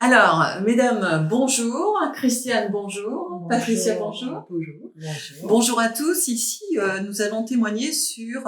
Alors, mesdames, bonjour. Christiane, bonjour. Bonjour. Patricia, bonjour. Bonjour. Bonjour à tous. Ici, nous allons témoigner sur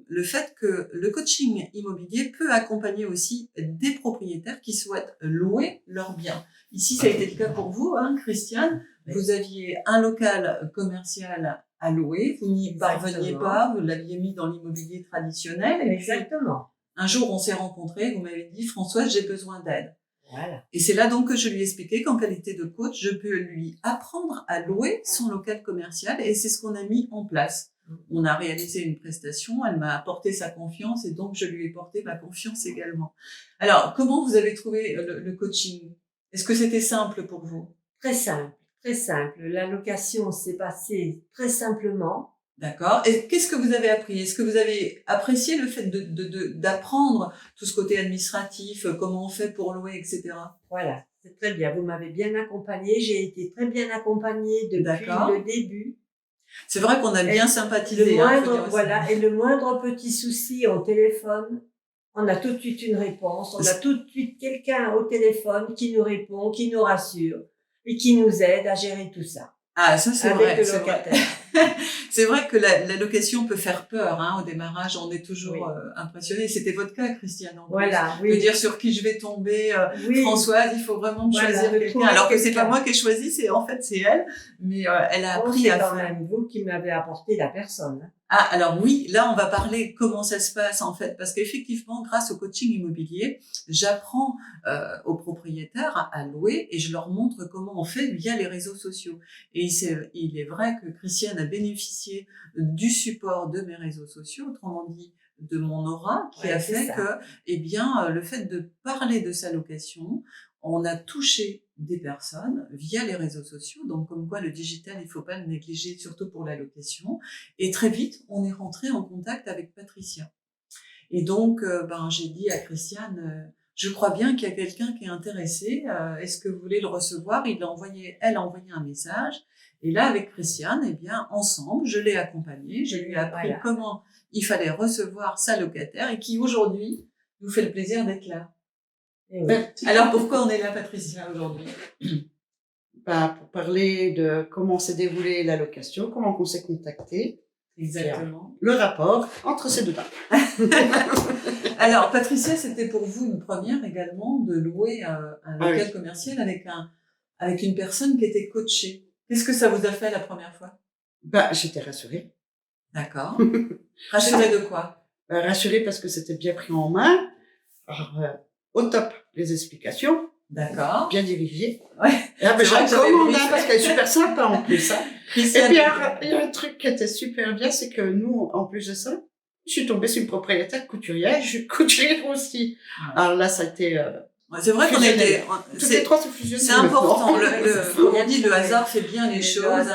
le fait que le coaching immobilier peut accompagner aussi des propriétaires qui souhaitent louer leurs biens. Ici, ça a été le cas pour vous, hein, Christiane. Oui. Vous aviez un local commercial à louer. Vous n'y parveniez pas. Vous l'aviez mis dans l'immobilier traditionnel. Et Exactement. puis, un jour, on s'est rencontrés. Vous m'avez dit, Françoise, j'ai besoin d'aide. Voilà. Et c'est là donc que je lui ai expliqué qu'en qualité de coach, je peux lui apprendre à louer son local commercial et c'est ce qu'on a mis en place. On a réalisé une prestation, elle m'a apporté sa confiance et donc je lui ai porté ma confiance également. Alors, comment vous avez trouvé le coaching? Est-ce que c'était simple pour vous? Très simple, très simple. La location s'est passée très simplement. D'accord. Et qu'est-ce que vous avez appris? Est-ce que vous avez apprécié le fait d'apprendre tout ce côté administratif, comment on fait pour louer, etc.? Voilà, c'est très bien. Vous m'avez bien accompagnée. J'ai été très bien accompagnée depuis le début. C'est vrai qu'on a bien sympathisé. Et le moindre petit souci au téléphone, on a tout de suite une réponse. On a tout de suite quelqu'un au téléphone qui nous répond, qui nous rassure et qui nous aide à gérer tout ça. Ah, ça c'est vrai. Avec le locataire. C'est vrai que la location peut faire peur, hein. Au démarrage, on est toujours impressionné. C'était votre cas, Christiane. Voilà, de dire sur qui je vais tomber. Françoise, il faut vraiment choisir quelqu'un. Alors que c'est pas moi qui ai choisi, c'est elle. Mais elle a appris à faire. C'est quand même vous qui m'avez apporté la personne. Ah, alors oui, là, on va parler comment ça se passe, en fait, parce qu'effectivement, grâce au coaching immobilier, j'apprends aux propriétaires à louer et je leur montre comment on fait via les réseaux sociaux. Et il est vrai que Christiane a bénéficié du support de mes réseaux sociaux, autrement dit, de mon aura, qui a fait que, le fait de parler de sa location, on a touché des personnes via les réseaux sociaux, donc comme quoi le digital, il faut pas le négliger, surtout pour la location. Et très vite, on est rentré en contact avec Patricia. Et donc, j'ai dit à Christiane, je crois bien qu'il y a quelqu'un qui est intéressé. Est-ce que vous voulez le recevoir? Elle a envoyé un message. Et là, avec Christiane, ensemble, je l'ai accompagnée. Je lui ai appris comment il fallait recevoir sa locataire et qui aujourd'hui nous fait le plaisir d'être là. Oui. Alors, pourquoi on est là, Patricia, aujourd'hui? Pour parler de comment s'est déroulée la location, comment on s'est contacté. Exactement. Le rapport entre ces deux dates. Alors, Patricia, c'était pour vous une première également de louer un local commercial avec une personne qui était coachée. Qu'est-ce que ça vous a fait la première fois? J'étais rassurée. D'accord. Rassurée de quoi? Rassurée parce que c'était bien pris en main. Alors, au top, les explications. D'accord. Bien dirigées. Ouais. J'ai commandé parce qu'elle est super sympa en plus. Hein. Et puis, il y a un truc qui était super bien, c'est que nous, en plus de ça, je suis tombée sur une propriétaire couturière, je suis couturière aussi. Ouais. Alors là, ça a été... c'est vrai qu'on était... Toutes les trois se fusionnent. C'est important. On dit le hasard fait bien les choses.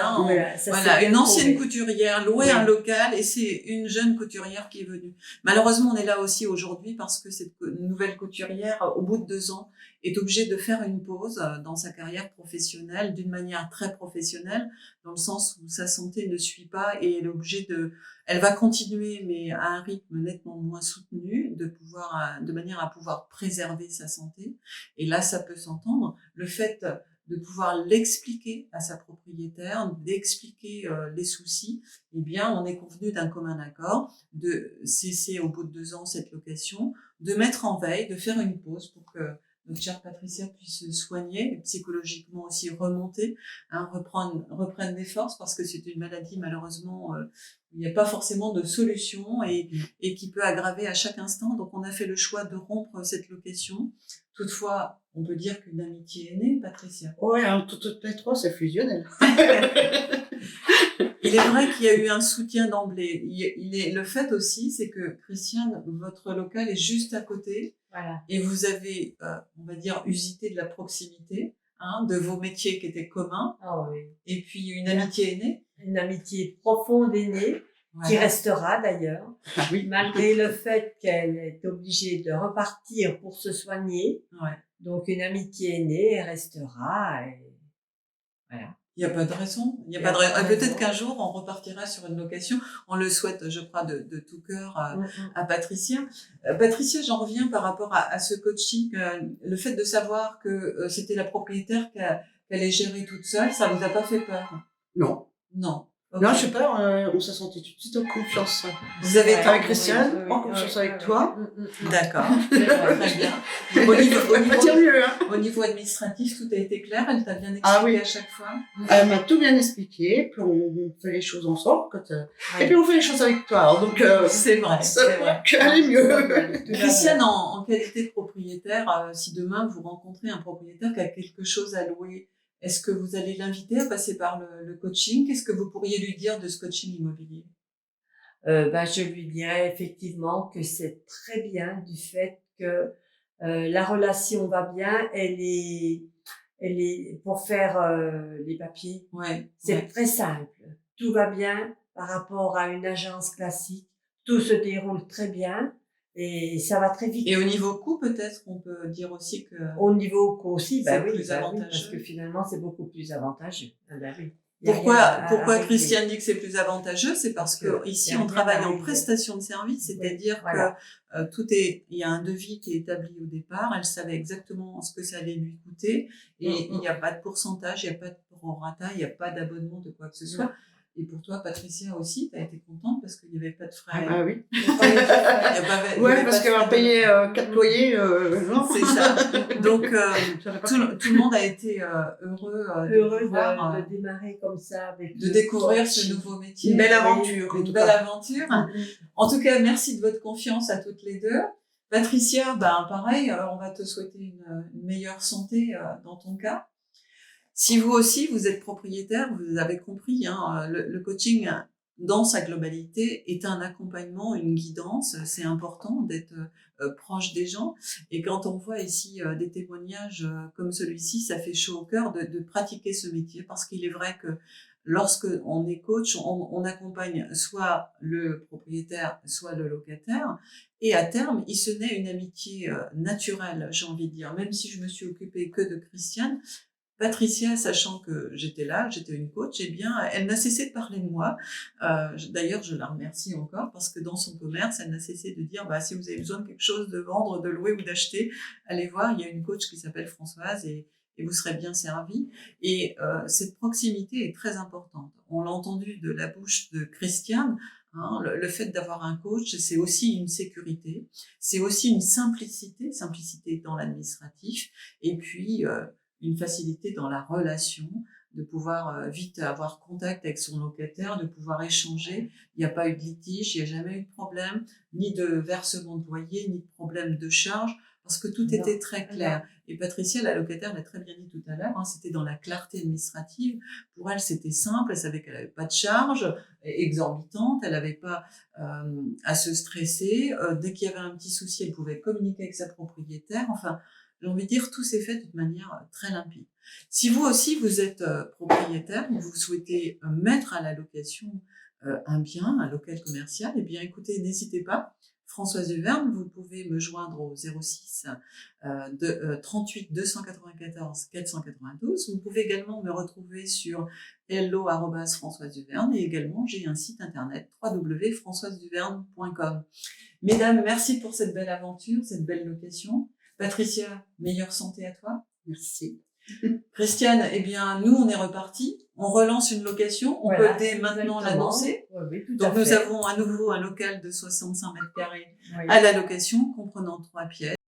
Une ancienne couturière louait un local et c'est une jeune couturière qui est venue. Malheureusement, on est là aussi aujourd'hui parce que cette nouvelle couturière, au bout de 2 ans, est obligée de faire une pause dans sa carrière professionnelle d'une manière très professionnelle, dans le sens où sa santé ne suit pas et elle est obligée elle va continuer, mais à un rythme nettement moins soutenu, de manière à pouvoir préserver sa santé. Et là, ça peut s'entendre. Le fait de pouvoir l'expliquer à sa propriétaire, d'expliquer les soucis, on est convenu d'un commun accord de cesser au bout de 2 ans cette location, de mettre en veille, de faire une pause pour que notre chère Patricia puisse se soigner, et psychologiquement aussi remonter, reprenne des forces, parce que c'est une maladie, malheureusement, il n'y a pas forcément de solution et qui peut aggraver à chaque instant. Donc, on a fait le choix de rompre cette location. Toutefois, on peut dire qu'une amitié est née, Patricia. Oui, toutes les trois, c'est fusionnel. Il est vrai qu'il y a eu un soutien d'emblée. Le fait aussi, c'est que, Christiane, votre local est juste à côté. Voilà. Et vous avez, on va dire, usité de la proximité, de vos métiers qui étaient communs. Ah oui. Et puis, une amitié est née. Une amitié profonde est née, qui restera d'ailleurs, malgré le fait qu'elle est obligée de repartir pour se soigner. Ouais. Donc, une amitié est née et restera. Et... Voilà. Il n'y a pas de raison. Il y a pas de raison. Peut-être qu'un jour, on repartira sur une location. On le souhaite, je crois, de tout cœur à Patricia. Patricia, j'en reviens par rapport à ce coaching. Le fait de savoir que c'était la propriétaire qu'elle allait gérer toute seule, ça vous a pas fait peur? Non. Non. Okay. Non, je sais pas, on s'est senti tout de suite en confiance. Vous avez avec Christiane, en confiance avec toi. D'accord. Très bien. Au niveau administratif, tout a été clair. Elle t'a bien expliqué à chaque fois. Elle m'a tout bien expliqué. Puis on fait les choses ensemble. Et puis on fait les choses avec toi. Alors, donc, c'est vrai. C'est vrai qu'elle est mieux. Christiane, en qualité de propriétaire, si demain vous rencontrez un propriétaire qui a quelque chose à louer, est-ce que vous allez l'inviter à passer par le coaching? Qu'est-ce que vous pourriez lui dire de ce coaching immobilier? Je lui dirais effectivement que c'est très bien du fait que la relation va bien. Elle est pour faire les papiers. C'est très simple. Tout va bien par rapport à une agence classique. Tout se déroule très bien. Et ça va très vite. Et au niveau coût, peut-être, on peut dire aussi que... Au niveau coût aussi, c'est plus avantageux. Oui, parce que finalement, c'est beaucoup plus avantageux. Oui. Pourquoi Christiane dit que c'est plus avantageux? C'est parce que ici, on travaille en prestation de service, c'est-à-dire que il y a un devis qui est établi au départ. Elle savait exactement ce que ça allait lui coûter. Et il n'y a pas de pourcentage, il n'y a pas de prorata, il n'y a pas d'abonnement de quoi que ce soit. Et pour toi, Patricia aussi, tu as été contente parce qu'il n'y avait pas de frais. Ah oui. Parce qu'elle va payer 4 loyers, non. C'est ça. Donc, tout le monde a été heureux de démarrer comme ça. De découvrir ce nouveau métier. Une belle aventure. Une belle aventure. En tout cas, merci de votre confiance à toutes les deux. Patricia, pareil, on va te souhaiter une meilleure santé dans ton cas. Si vous aussi, vous êtes propriétaire, vous avez compris, le coaching dans sa globalité est un accompagnement, une guidance. C'est important d'être proche des gens. Et quand on voit ici des témoignages comme celui-ci, ça fait chaud au cœur de pratiquer ce métier, parce qu'il est vrai que lorsque on est coach, on accompagne soit le propriétaire, soit le locataire. Et à terme, il se naît une amitié naturelle, j'ai envie de dire. Même si je me suis occupée que de Christiane, Patricia, sachant que j'étais là, j'étais une coach, elle n'a cessé de parler de moi. D'ailleurs, je la remercie encore parce que dans son commerce, elle n'a cessé de dire, si vous avez besoin de quelque chose, de vendre, de louer ou d'acheter, allez voir, il y a une coach qui s'appelle Françoise et vous serez bien servi. Et cette proximité est très importante. On l'a entendu de la bouche de Christiane. Le fait d'avoir un coach, c'est aussi une sécurité, c'est aussi une simplicité dans l'administratif, et puis une facilité dans la relation, de pouvoir vite avoir contact avec son locataire, de pouvoir échanger. Il n'y a pas eu de litige, il n'y a jamais eu de problème, ni de versement de loyer, ni de problème de charge, parce que tout était très clair. Et Patricia, la locataire, l'a très bien dit tout à l'heure, c'était dans la clarté administrative. Pour elle, c'était simple, elle savait qu'elle n'avait pas de charge exorbitante, elle n'avait pas à se stresser. Dès qu'il y avait un petit souci, elle pouvait communiquer avec sa propriétaire. Enfin, j'ai envie de dire, tout s'est fait de manière très limpide. Si vous aussi, vous êtes propriétaire, vous souhaitez mettre à la location un bien, un local commercial, eh bien écoutez, n'hésitez pas. Françoise Duverne, vous pouvez me joindre au 06 38 294 492. Vous pouvez également me retrouver sur hello@françoiseduverne et également j'ai un site internet www.françoiseduverne.com. Mesdames, merci pour cette belle aventure, cette belle location. Patricia, meilleure santé à toi. Merci. Christiane, nous on est reparti. On relance une location. On peut dès maintenant l'annoncer. Donc nous avons à nouveau un local de 65 mètres carrés à la location, comprenant 3 pièces.